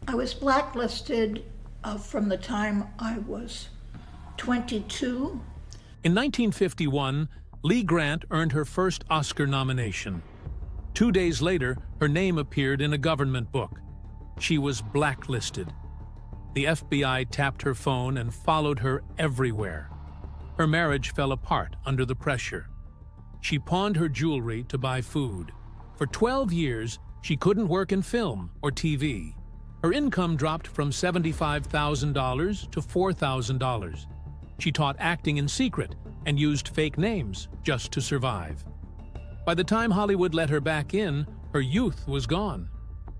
I was blacklisted from the time I was 22. In 1951, Lee Grant earned her first Oscar nomination. 2 days later, her name appeared in a government book. She was blacklisted. The FBI tapped her phone and followed her everywhere. Her marriage fell apart under the pressure. She pawned her jewelry to buy food. For 12 years, she couldn't work in film or TV. Her income dropped from $75,000 to $4,000. She taught acting in secret and used fake names just to survive. By the time Hollywood let her back in, her youth was gone.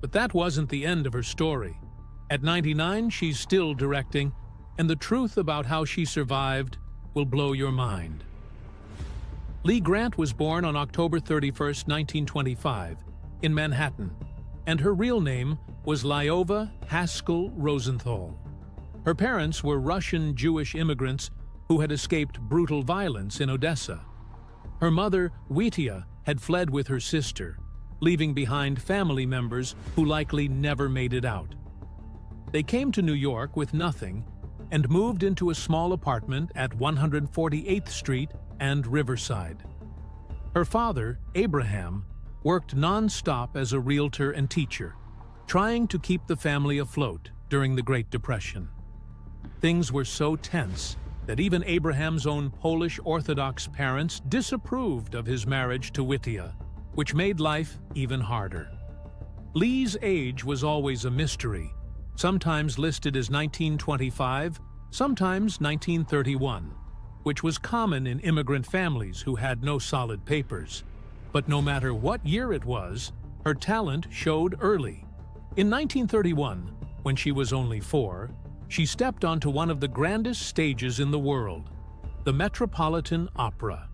But that wasn't the end of her story. At 99, she's still directing, and the truth about how she survived will blow your mind. Lee Grant was born on October 31, 1925, in Manhattan, and her real name was Lyova Haskell Rosenthal. Her parents were Russian Jewish immigrants who had escaped brutal violence in Odessa. Her mother, Witya, had fled with her sister, leaving behind family members who likely never made it out. They came to New York with nothing and moved into a small apartment at 148th Street and Riverside. Her father, Abraham, worked non-stop as a realtor and teacher, trying to keep the family afloat during the Great Depression. Things were so tense that even Abraham's own Polish Orthodox parents disapproved of his marriage to Witya, which made life even harder. Lee's age was always a mystery, sometimes listed as 1925, sometimes 1931, which was common in immigrant families who had no solid papers. But no matter what year it was, her talent showed early. In 1931, when she was only 4, she stepped onto one of the grandest stages in the world, the Metropolitan Opera.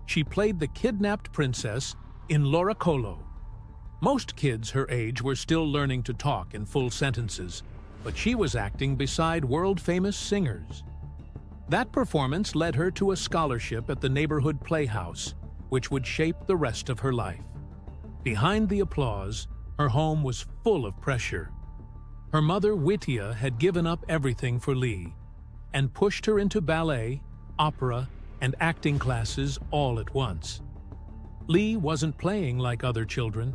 She played the kidnapped princess in Laura Colo. Most kids her age were still learning to talk in full sentences, but she was acting beside world-famous singers. That performance led her to a scholarship at the neighborhood playhouse, which would shape the rest of her life. Behind the applause, her home was full of pressure. Her mother, Witya, had given up everything for Lee and pushed her into ballet, opera, and acting classes all at once. Lee wasn't playing like other children.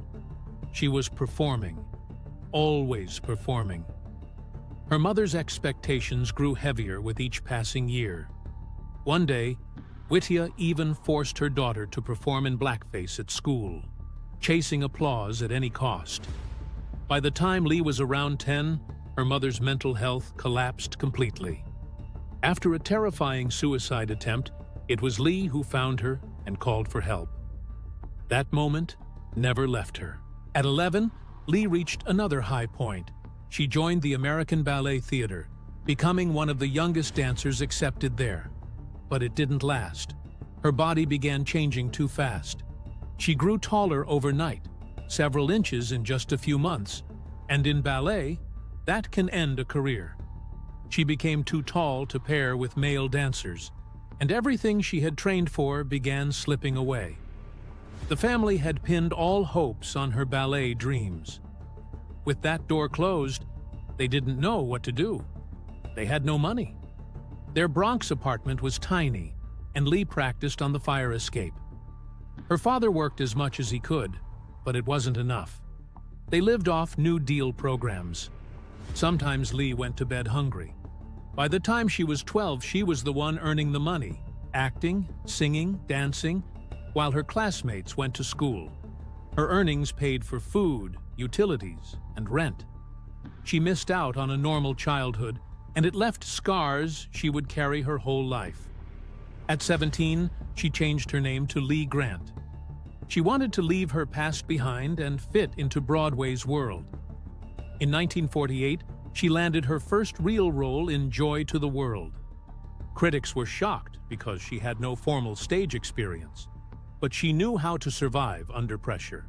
She was performing, always performing. Her mother's expectations grew heavier with each passing year. One day, Witya even forced her daughter to perform in blackface at school, chasing applause at any cost. By the time Lee was around 10, her mother's mental health collapsed completely. After a terrifying suicide attempt, it was Lee who found her and called for help. That moment never left her. At 11, Lee reached another high point. She joined the American Ballet Theater, becoming one of the youngest dancers accepted there. But it didn't last. Her body began changing too fast. She grew taller overnight, several inches in just a few months, and in ballet, that can end a career. She became too tall to pair with male dancers, and everything she had trained for began slipping away. The family had pinned all hopes on her ballet dreams. With that door closed, they didn't know what to do. They had no money. Their Bronx apartment was tiny, and Lee practiced on the fire escape. Her father worked as much as he could, but it wasn't enough. They lived off New Deal programs. Sometimes Lee went to bed hungry. By the time she was 12, she was the one earning the money, acting, singing, dancing, while her classmates went to school. Her earnings paid for food, utilities, and rent. She missed out on a normal childhood, and it left scars she would carry her whole life. At 17, she changed her name to Lee Grant. She wanted to leave her past behind and fit into Broadway's world. In 1948, she landed her first real role in Joy to the World. Critics were shocked because she had no formal stage experience, but she knew how to survive under pressure.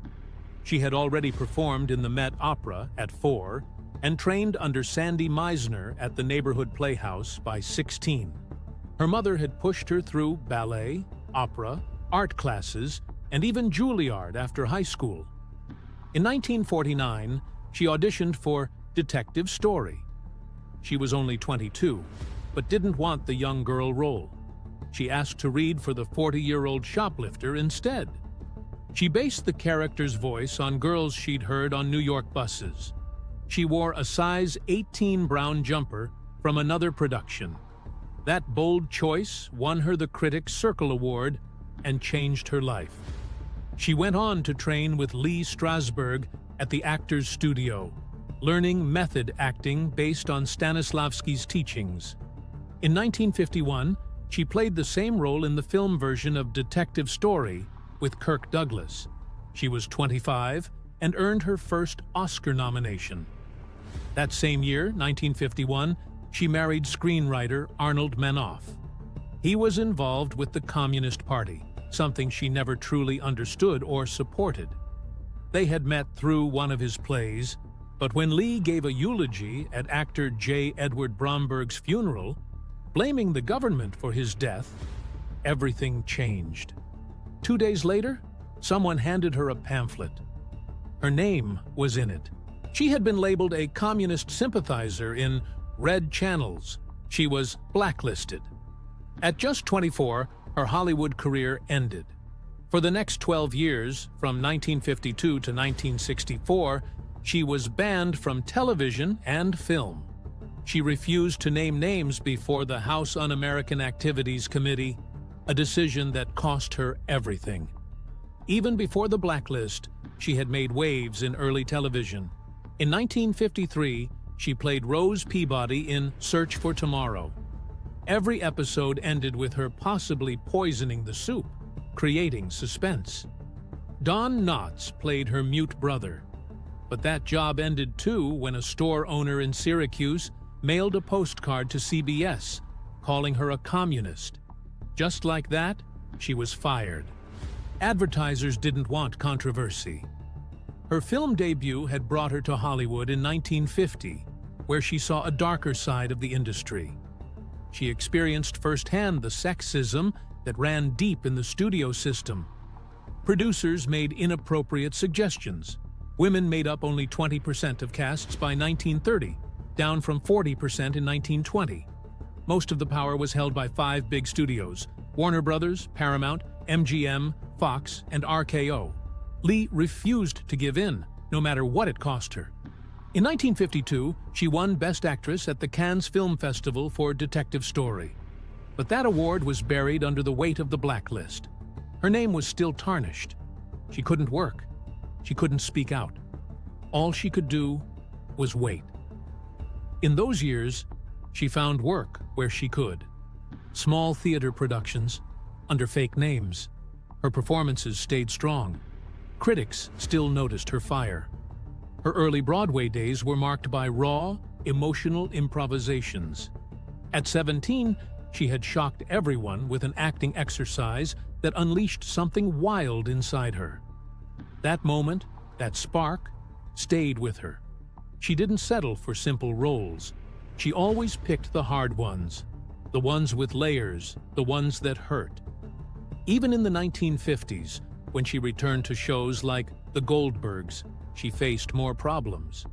She had already performed in the Met Opera at 4 and trained under Sandy Meisner at the neighborhood playhouse by 16. Her mother had pushed her through ballet, opera, art classes, and even Juilliard after high school. In 1949, she auditioned for Detective Story. She was only 22, but didn't want the young girl role. She asked to read for the 40-year-old shoplifter instead. She based the character's voice on girls she'd heard on New York buses. She wore a size 18 brown jumper from another production. That bold choice won her the Critics' Circle Award and changed her life. She went on to train with Lee Strasberg at the Actors Studio, learning method acting based on Stanislavski's teachings. In 1951, she played the same role in the film version of Detective Story with Kirk Douglas. She was 25 and earned her first Oscar nomination. That same year, 1951, she married screenwriter Arnold Manoff. He was involved with the Communist Party, something she never truly understood or supported. They had met through one of his plays, but when Lee gave a eulogy at actor J. Edward Bromberg's funeral, blaming the government for his death, everything changed. 2 days later, someone handed her a pamphlet. Her name was in it. She had been labeled a communist sympathizer in red channels. She was blacklisted. At just 24, her Hollywood career ended. For the next 12 years, from 1952 to 1964, she was banned from television and film. She refused to name names before the House Un-American Activities Committee, a decision that cost her everything. Even before the blacklist, she had made waves in early television. In 1953, she played Rose Peabody in Search for Tomorrow. Every episode ended with her possibly poisoning the soup, creating suspense. Don Knotts played her mute brother. But that job ended too when a store owner in Syracuse mailed a postcard to CBS, calling her a communist. Just like that, she was fired. Advertisers didn't want controversy. Her film debut had brought her to Hollywood in 1950, where she saw a darker side of the industry. She experienced firsthand the sexism that ran deep in the studio system. Producers made inappropriate suggestions. Women made up only 20% of casts by 1930, down from 40% in 1920. Most of the power was held by 5 big studios: Warner Brothers, Paramount, MGM, Fox, and RKO. Lee refused to give in, no matter what it cost her. In 1952, she won Best Actress at the Cannes Film Festival for Detective Story. But that award was buried under the weight of the blacklist. Her name was still tarnished. She couldn't work. She couldn't speak out. All she could do was wait. In those years, she found work where she could. Small theater productions, under fake names. Her performances stayed strong. Critics still noticed her fire. Her early Broadway days were marked by raw, emotional improvisations. At 17, she had shocked everyone with an acting exercise that unleashed something wild inside her. That moment, that spark, stayed with her. She didn't settle for simple roles. She always picked the hard ones, the ones with layers, the ones that hurt. Even in the 1950s, when she returned to shows like The Goldbergs, she faced more problems.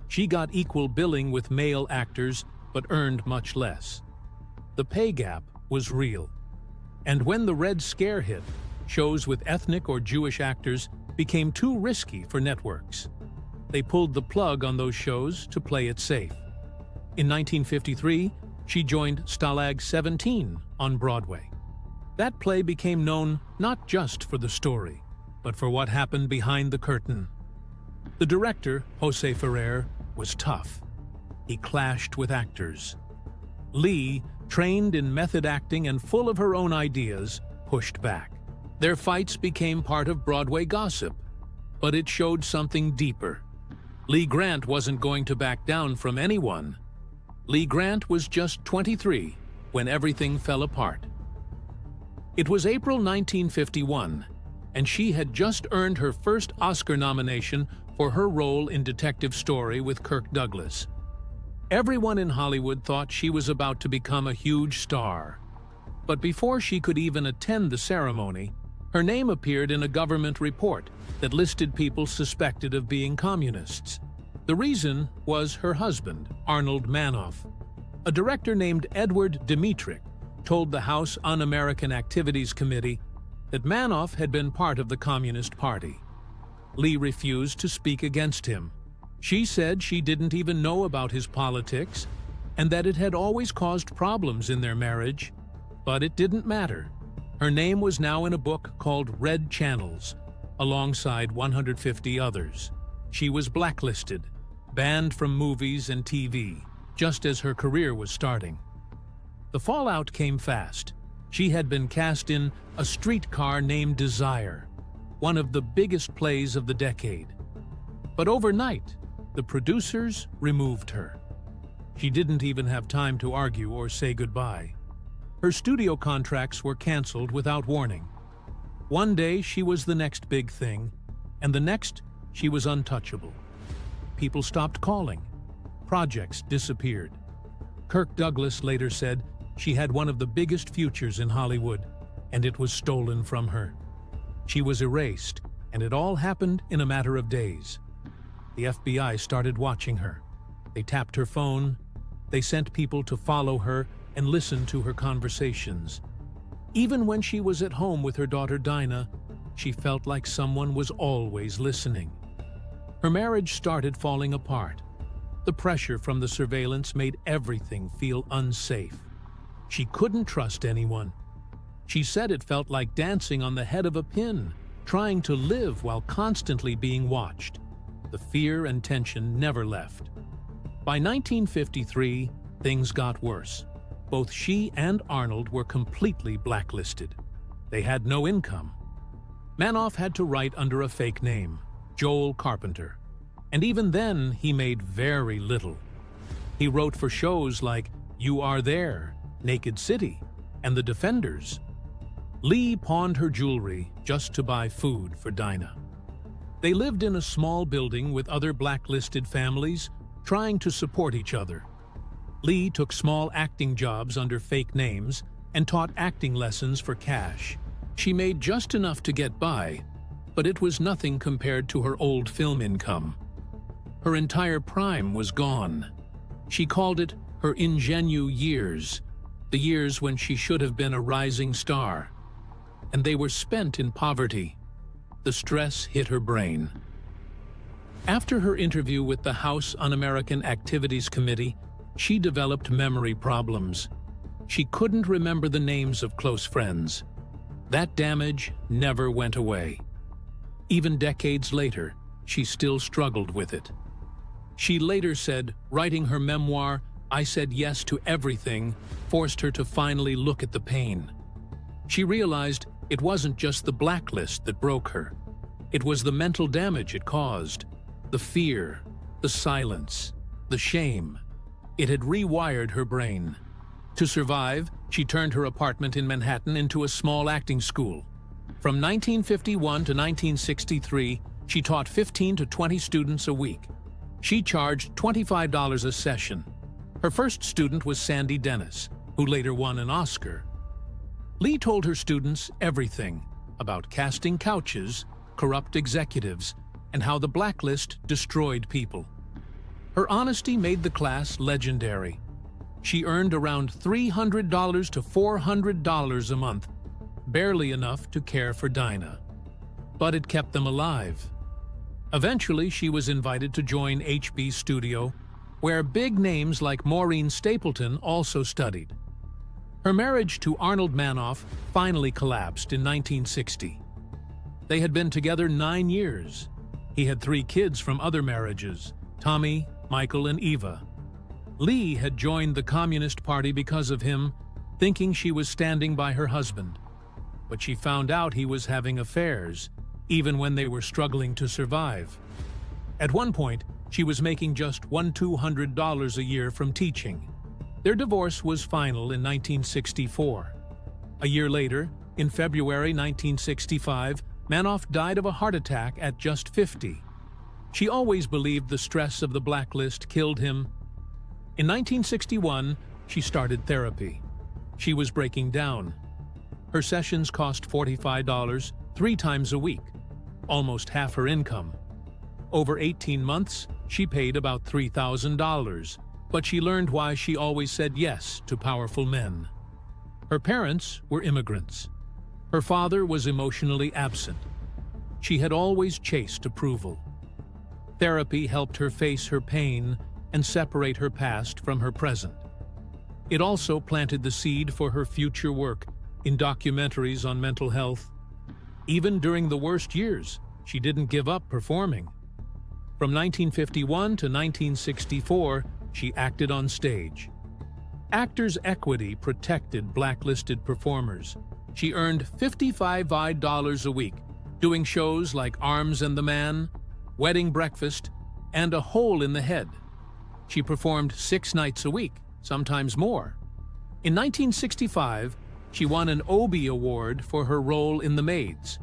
She got equal billing with male actors, but earned much less. The pay gap was real. And when the Red Scare hit, shows with ethnic or Jewish actors became too risky for networks. They pulled the plug on those shows to play it safe. In 1953, she joined Stalag 17 on Broadway. That play became known not just for the story, but for what happened behind the curtain. The director, Jose Ferrer, was tough. He clashed with actors. Lee, trained in method acting and full of her own ideas, pushed back. Their fights became part of Broadway gossip, but it showed something deeper. Lee Grant wasn't going to back down from anyone. Lee Grant was just 23 when everything fell apart. It was April 1951, and she had just earned her first Oscar nomination for her role in Detective Story with Kirk Douglas. Everyone in Hollywood thought she was about to become a huge star. But before she could even attend the ceremony, her name appeared in a government report that listed people suspected of being communists. The reason was her husband, Arnold Manoff. A director named Edward Dmytryk told the House Un-American Activities Committee that Manoff had been part of the Communist Party. Lee refused to speak against him. She said she didn't even know about his politics and that it had always caused problems in their marriage. But it didn't matter. Her name was now in a book called Red Channels, alongside 150 others. She was blacklisted, banned from movies and TV, just as her career was starting. The fallout came fast. She had been cast in A Streetcar Named Desire, one of the biggest plays of the decade. But overnight, the producers removed her. She didn't even have time to argue or say goodbye. Her studio contracts were canceled without warning. One day she was the next big thing, and the next she was untouchable. People stopped calling. Projects disappeared. Kirk Douglas later said she had one of the biggest futures in Hollywood, and it was stolen from her. She was erased, and it all happened in a matter of days. The FBI started watching her. They tapped her phone. They sent people to follow her and listen to her conversations. Even when she was at home with her daughter Dinah, she felt like someone was always listening. Her marriage started falling apart. The pressure from the surveillance made everything feel unsafe. She couldn't trust anyone. She said it felt like dancing on the head of a pin, trying to live while constantly being watched. The fear and tension never left. By 1953, things got worse. Both she and Arnold were completely blacklisted. They had no income. Manoff had to write under a fake name, Joel Carpenter. And even then, he made very little. He wrote for shows like You Are There, Naked City, and The Defenders. Lee pawned her jewelry just to buy food for Dinah. They lived in a small building with other blacklisted families, trying to support each other. Lee took small acting jobs under fake names and taught acting lessons for cash. She made just enough to get by, but it was nothing compared to her old film income. Her entire prime was gone. She called it her ingenue years, the years when she should have been a rising star. And they were spent in poverty. The stress hit her brain. After her interview with the House Un-American Activities Committee, she developed memory problems. She couldn't remember the names of close friends. That damage never went away. Even decades later, she still struggled with it. She later said, writing her memoir, I Said Yes to Everything, forced her to finally look at the pain. She realized it wasn't just the blacklist that broke her. It was the mental damage it caused, the fear, the silence, the shame. It had rewired her brain. To survive, she turned her apartment in Manhattan into a small acting school. From 1951 to 1963, she taught 15 to 20 students a week. She charged $25 a session. Her first student was Sandy Dennis, who later won an Oscar. Lee told her students everything about casting couches, corrupt executives, and how the blacklist destroyed people. Her honesty made the class legendary. She earned around $300 to $400 a month, barely enough to care for Dinah. But it kept them alive. Eventually, she was invited to join HB's studio, where big names like Maureen Stapleton also studied. Her marriage to Arnold Manoff finally collapsed in 1960. They had been together 9 years. He had 3 kids from other marriages, Tommy, Michael, and Eva. Lee had joined the Communist Party because of him, thinking she was standing by her husband. But she found out he was having affairs, even when they were struggling to survive. At one point, she was making just $200 a year from teaching. Their divorce was final in 1964. A year later, in February 1965, Manoff died of a heart attack at just 50. She always believed the stress of the blacklist killed him. In 1961, she started therapy. She was breaking down. Her sessions cost $45, 3 times a week, almost half her income. Over 18 months, She paid about $3,000, but she learned why she always said yes to powerful men. Her parents were immigrants. Her father was emotionally absent. She had always chased approval. Therapy helped her face her pain and separate her past from her present. It also planted the seed for her future work in documentaries on mental health. Even during the worst years, she didn't give up performing. From 1951 to 1964, she acted on stage. Actors' Equity protected blacklisted performers. She earned $55 a week, doing shows like Arms and the Man, Wedding Breakfast, and A Hole in the Head. She performed 6 nights a week, sometimes more. In 1965, she won an Obie Award for her role in The Maids.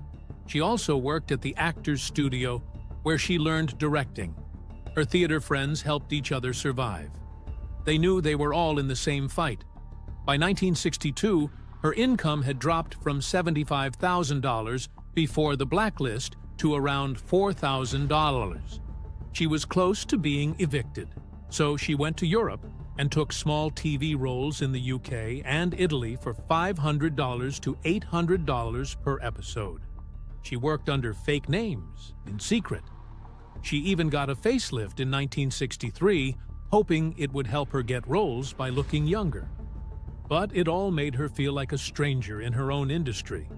She also worked at the Actors Studio, where she learned directing. Her theater friends helped each other survive. They knew they were all in the same fight. By 1962, her income had dropped from $75,000 before the Blacklist to around $4,000. She was close to being evicted, so she went to Europe and took small TV roles in the UK and Italy for $500 to $800 per episode. She worked under fake names, in secret. She even got a facelift in 1963, hoping it would help her get roles by looking younger. But it all made her feel like a stranger in her own industry,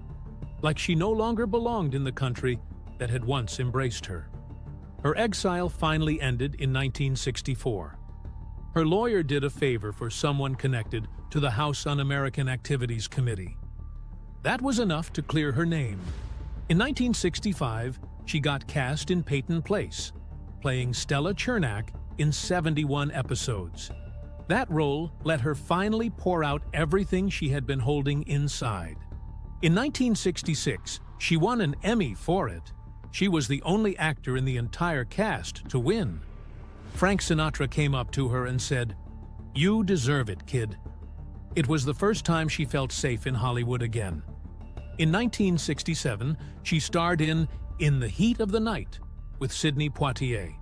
like she no longer belonged in the country that had once embraced her. Her exile finally ended in 1964. Her lawyer did a favor for someone connected to the House Un-American Activities Committee. That was enough to clear her name. In 1965, she got cast in Peyton Place, playing Stella Chernak in 71 episodes. That role let her finally pour out everything she had been holding inside. In 1966, she won an Emmy for it. She was the only actor in the entire cast to win. Frank Sinatra came up to her and said, "You deserve it, kid." It was the first time she felt safe in Hollywood again. In 1967, she starred in the Heat of the Night with Sidney Poitier.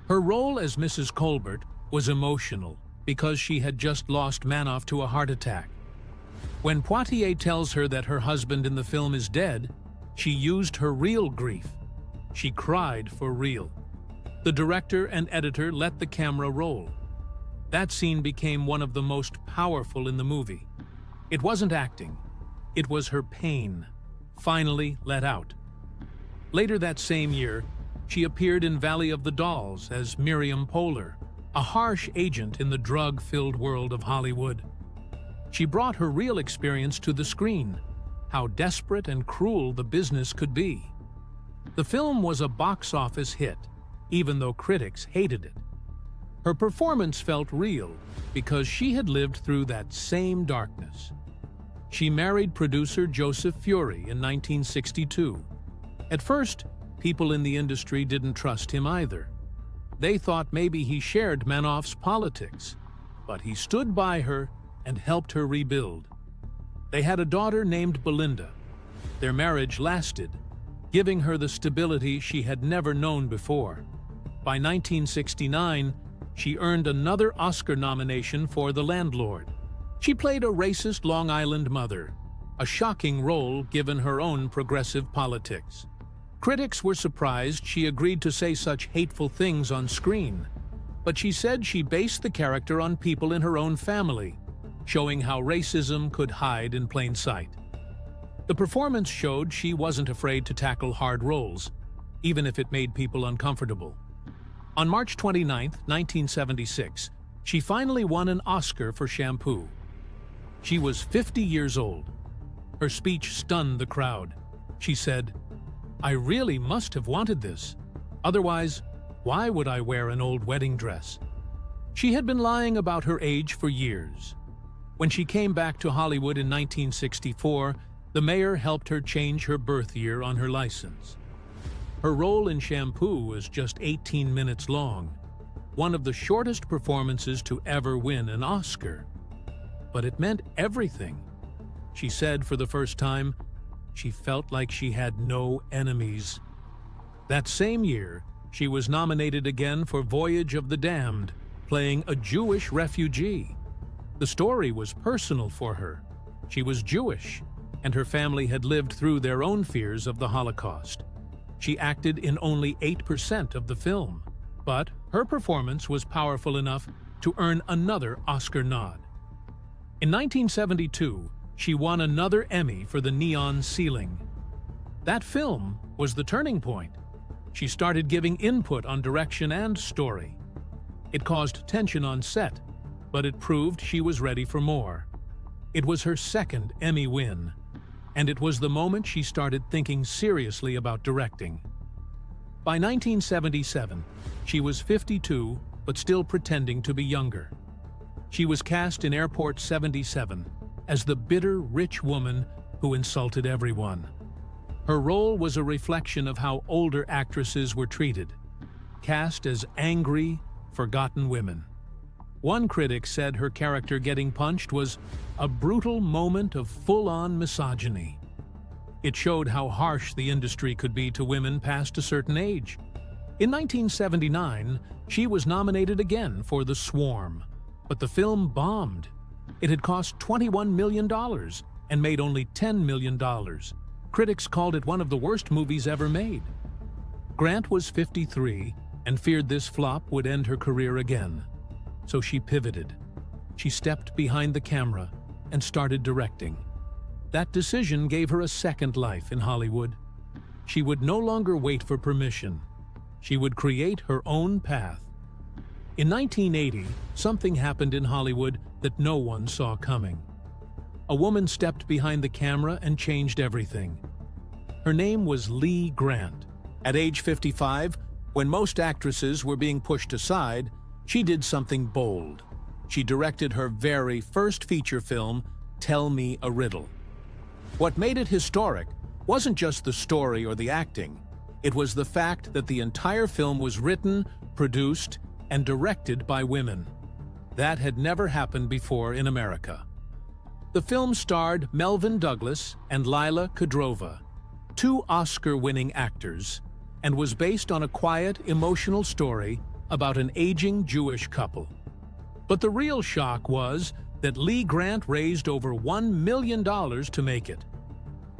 Her role as Mrs. Colbert was emotional because she had just lost Manoff to a heart attack. When Poitier tells her that her husband in the film is dead, she used her real grief. She cried for real. The director and editor let the camera roll. That scene became one of the most powerful in the movie. It wasn't acting. It was her pain, finally let out. Later that same year, she appeared in Valley of the Dolls as Miriam Poehler, a harsh agent in the drug-filled world of Hollywood. She brought her real experience to the screen, how desperate and cruel the business could be. The film was a box office hit, even though critics hated it. Her performance felt real because she had lived through that same darkness. She married producer Joseph Fury in 1962. At first, people in the industry didn't trust him either. They thought maybe he shared Manoff's politics, but he stood by her and helped her rebuild. They had a daughter named Belinda. Their marriage lasted, giving her the stability she had never known before. By 1969, she earned another Oscar nomination for The Landlord. She played a racist Long Island mother, a shocking role given her own progressive politics. Critics were surprised she agreed to say such hateful things on screen, but she said she based the character on people in her own family, showing how racism could hide in plain sight. The performance showed she wasn't afraid to tackle hard roles, even if it made people uncomfortable. On March 29, 1976, she finally won an Oscar for Shampoo. She was 50 years old. Her speech stunned the crowd. She said, "I really must have wanted this. Otherwise, why would I wear an old wedding dress?" She had been lying about her age for years. When she came back to Hollywood in 1964, the mayor helped her change her birth year on her license. Her role in Shampoo was just 18 minutes long, one of the shortest performances to ever win an Oscar. But it meant everything. She said for the first time, she felt like she had no enemies. That same year, She was nominated again for Voyage of the Damned, playing a Jewish refugee. The story was personal for her. She was Jewish, and her family had lived through their own fears of the Holocaust. She acted in only 8% of the film, but her performance was powerful enough to earn another Oscar nod. In 1972, she won another Emmy for The Neon Ceiling. That film was the turning point. She started giving input on direction and story. It caused tension on set, but it proved she was ready for more. It was her second Emmy win, and it was the moment she started thinking seriously about directing. By 1977, she was 52, but still pretending to be younger. She was cast in Airport 77 as the bitter, rich woman who insulted everyone. Her role was a reflection of how older actresses were treated, cast as angry, forgotten women. One critic said her character getting punched was a brutal moment of full-on misogyny. It showed how harsh the industry could be to women past a certain age. In 1979, she was nominated again for The Swarm, but the film bombed. It had cost $21 million and made only $10 million. Critics called it one of the worst movies ever made. Grant was 53 and feared this flop would end her career again. So she pivoted. She stepped behind the camera and started directing. That decision gave her a second life in Hollywood. She would no longer wait for permission. She would create her own path. In 1980, something happened in Hollywood that no one saw coming. A woman stepped behind the camera and changed everything. Her name was Lee Grant. At age 55, when most actresses were being pushed aside, she did something bold. She directed her very first feature film, Tell Me a Riddle. What made it historic wasn't just the story or the acting. It was the fact that the entire film was written, produced, and directed by women. That had never happened before in America. The film starred Melvyn Douglas and Lila Kudrova, two Oscar-winning actors, and was based on a quiet, emotional story about an aging Jewish couple. But the real shock was that Lee Grant raised over $1 million to make it.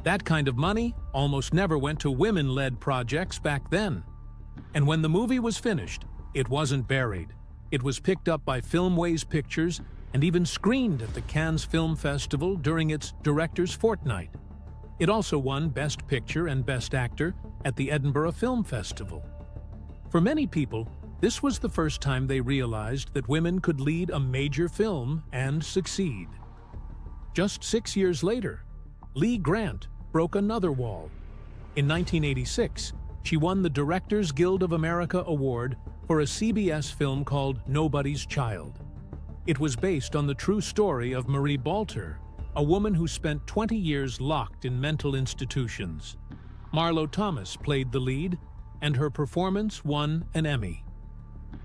That kind of money almost never went to women-led projects back then. And when the movie was finished, it wasn't buried. It was picked up by Filmways Pictures and even screened at the Cannes Film Festival during its Director's Fortnight. It also won Best Picture and Best Actor at the Edinburgh Film Festival. For many people, this was the first time they realized that women could lead a major film and succeed. Just 6 years later, Lee Grant broke another wall. In 1986, she won the Directors Guild of America Award for a CBS film called Nobody's Child. It was based on the true story of Marie Balter, a woman who spent 20 years locked in mental institutions. Marlo Thomas played the lead, and her performance won an Emmy.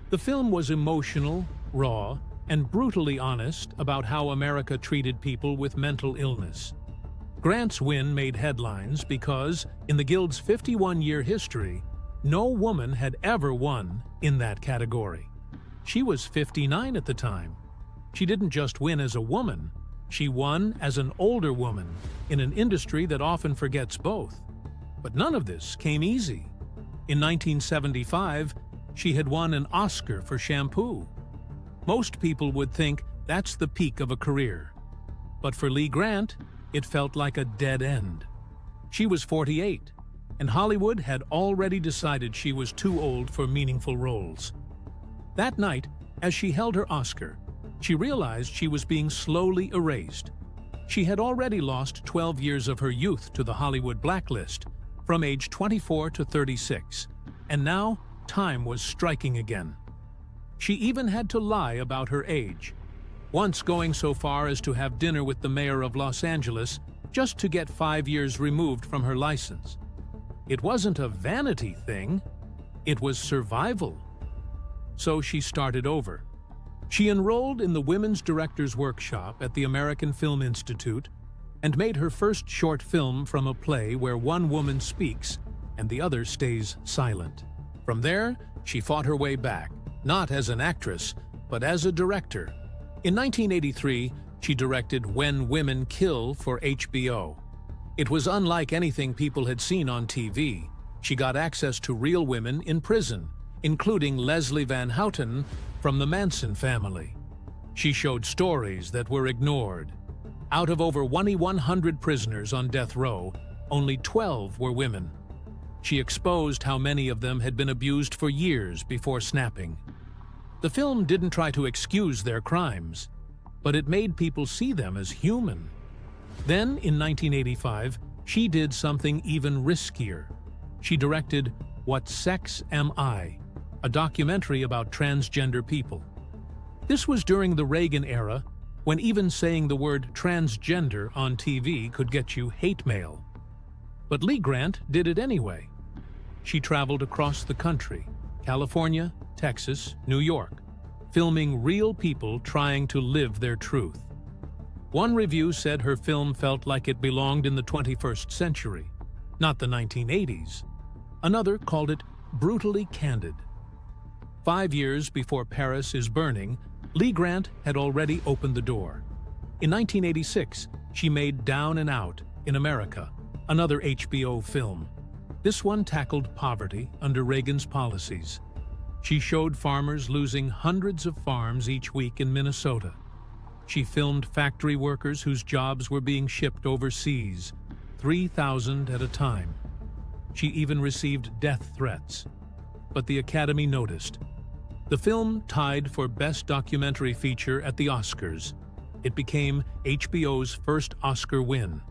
The film was emotional, raw, and brutally honest about how America treated people with mental illness. Grant's win made headlines because, in the Guild's 51-year history, no woman had ever won in that category. She was 59 at the time. She didn't just win as a woman, she won as an older woman in an industry that often forgets both. But none of this came easy. In 1975, she had won an Oscar for Shampoo. Most people would think that's the peak of a career. But for Lee Grant, it felt like a dead end. She was 48, and Hollywood had already decided she was too old for meaningful roles. That night, as she held her Oscar, she realized she was being slowly erased. She had already lost 12 years of her youth to the Hollywood Blacklist, from age 24 to 36, and now time was striking again. She even had to lie about her age, once going so far as to have dinner with the mayor of Los Angeles just to get 5 years removed from her license. It wasn't a vanity thing, it was survival. So she started over. She enrolled in the Women's Directors Workshop at the American Film Institute and made her first short film from a play where one woman speaks and the other stays silent. From there, she fought her way back, not as an actress, but as a director. In 1983, she directed When Women Kill for HBO. It was unlike anything people had seen on TV. She got access to real women in prison, including Leslie Van Houten from the Manson family. She showed stories that were ignored. Out of over 2,100 prisoners on death row, only 12 were women. She exposed how many of them had been abused for years before snapping. The film didn't try to excuse their crimes, but it made people see them as human. Then, in 1985, she did something even riskier. She directed What Sex Am I?, a documentary about transgender people. This was during the Reagan era, when even saying the word transgender on TV could get you hate mail. But Lee Grant did it anyway. She traveled across the country, California, Texas, New York, filming real people trying to live their truth. One review said her film felt like it belonged in the 21st century, not the 1980s. Another called it brutally candid. 5 years before Paris is Burning, Lee Grant had already opened the door. In 1986, she made Down and Out in America, another HBO film. This one tackled poverty under Reagan's policies. She showed farmers losing hundreds of farms each week in Minnesota. She filmed factory workers whose jobs were being shipped overseas, 3,000 at a time. She even received death threats. But the Academy noticed. The film tied for Best Documentary Feature at the Oscars. It became HBO's first Oscar win.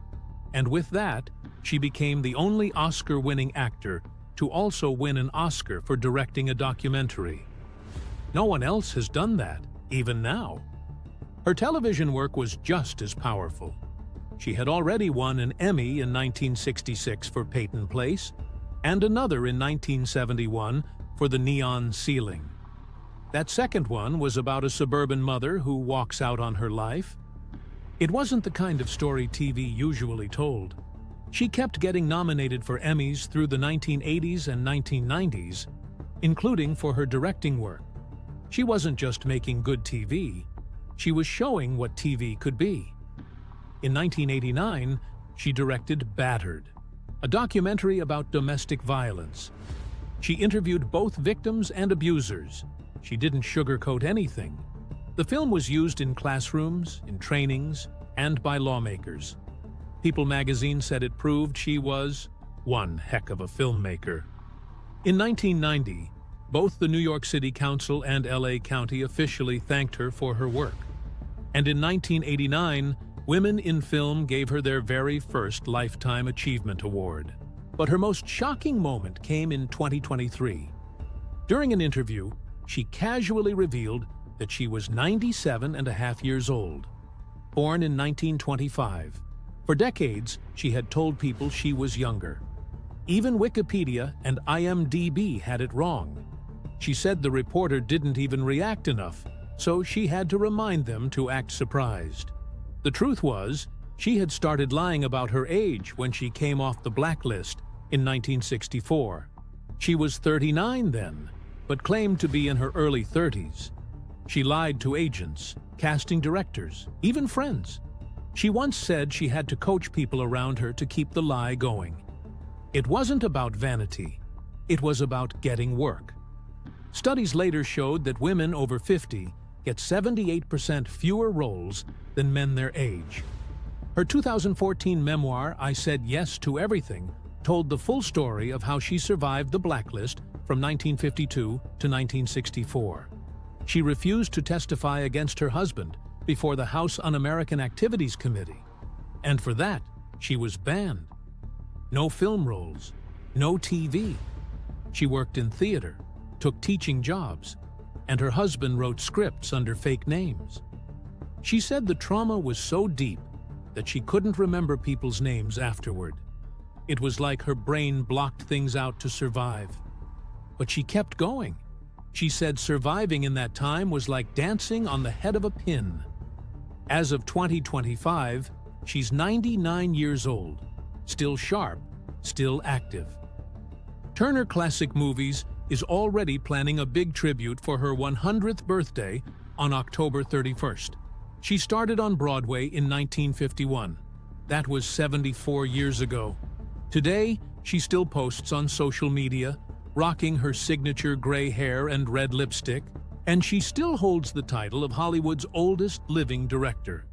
And with that, she became the only Oscar-winning actor to also win an Oscar for directing a documentary. No one else has done that, even now. Her television work was just as powerful. She had already won an Emmy in 1966 for Peyton Place, and another in 1971 for The Neon Ceiling. That second one was about a suburban mother who walks out on her life. It wasn't the kind of story TV usually told. She kept getting nominated for Emmys through the 1980s and 1990s, including for her directing work. She wasn't just making good TV, she was showing what TV could be. In 1989, she directed Battered, a documentary about domestic violence. She interviewed both victims and abusers. She didn't sugarcoat anything. The film was used in classrooms, in trainings, and by lawmakers. People magazine said it proved she was one heck of a filmmaker. In 1990, both the New York City Council and LA County officially thanked her for her work. And in 1989, Women in Film gave her their very first Lifetime Achievement Award. But her most shocking moment came in 2023. During an interview, she casually revealed that she was 97 and a half years old. Born in 1925. For decades, she had told people she was younger. Even Wikipedia and IMDb had it wrong. She said the reporter didn't even react enough, so she had to remind them to act surprised. The truth was, she had started lying about her age when she came off the Blacklist in 1964. She was 39 then, but claimed to be in her early 30s. She lied to agents, casting directors, even friends. She once said she had to coach people around her to keep the lie going. It wasn't about vanity. It was about getting work. Studies later showed that women over 50 get 78% fewer roles than men their age. Her 2014 memoir, I Said Yes to Everything, told the full story of how she survived the Blacklist from 1952 to 1964. She refused to testify against her husband before the House Un-American Activities Committee. And for that, she was banned. No film roles, no TV. She worked in theater, took teaching jobs, and her husband wrote scripts under fake names. She said the trauma was so deep that she couldn't remember people's names afterward. It was like her brain blocked things out to survive. But she kept going. She said surviving in that time was like dancing on the head of a pin. As of 2025, she's 99 years old, still sharp, still active. Turner Classic Movies is already planning a big tribute for her 100th birthday on October 31st. She started on Broadway in 1951. That was 74 years ago. Today, she still posts on social media, rocking her signature gray hair and red lipstick, and she still holds the title of Hollywood's oldest living director.